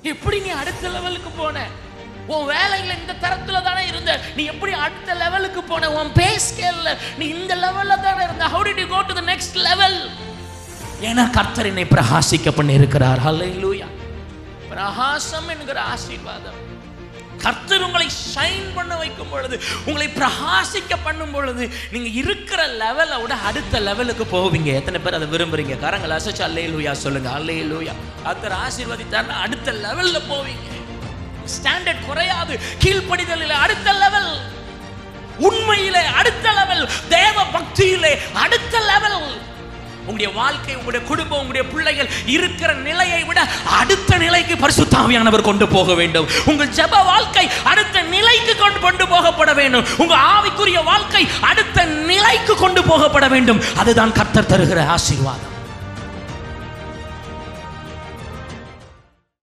எப்படி நீ அடுத்த லெவலுக்கு போன? உன் வேலையில இந்த தரத்துல தானே இருந்த, நீ எப்படி அடுத்த லெவலுக்கு போன? உன் பே ஸ்கேல்ல நீ இந்த லெவல்ல தானே இருந்த. How did you go to the next level? ஏன்னா கர்த்தர் என்னை பிரகாசிக்க பண்ணி இருக்கிறார். ஹல்லேலூயா. பிரகாசம் என்கிற ஆசீர்வாதம் கர்த்தர் உங்களை ஷைன் பண்ண வைக்கும் பொழுது, உங்களை பிரகாசிக்க பண்ணும் பொழுது, நீங்க இருக்கிற லெவலை விட அடுத்த லெவலுக்கு போவீங்க. எத்தனை பேர் அதை விரும்புறீங்க? கரங்களை அசைச்சு அல்லேலூயா சொல்லுங்க. அல்லேலூயா. கர்த்தர் ஆசீர்வதித்தார், அடுத்த லெவல்ல போவீங்க. ஸ்டாண்டர்ட் குறையாது. கீழ்ப்படிதலில் அடுத்த லெவல், உண்மையிலே அடுத்த லெவல், தேவ பக்தியிலே அடுத்த லெவல். உங்களுடைய வாழ்க்கை, உங்களுடைய குடும்பம், உங்களுடைய பிள்ளைகள் இருக்கிற நிலையை விட அடுத்த நிலைக்கு பரிசுத்த ஆவியானவர் கொண்டு போக வேண்டும். உங்கள் ஜெப வாழ்க்கை அடுத்த நிலைக்கு கொண்டு போகப்பட வேண்டும். உங்க ஆவிக்குரிய வாழ்க்கை அடுத்த நிலைக்கு கொண்டு போகப்பட வேண்டும். அதுதான் கர்த்தர் தருகிற ஆசீர்வாதம்.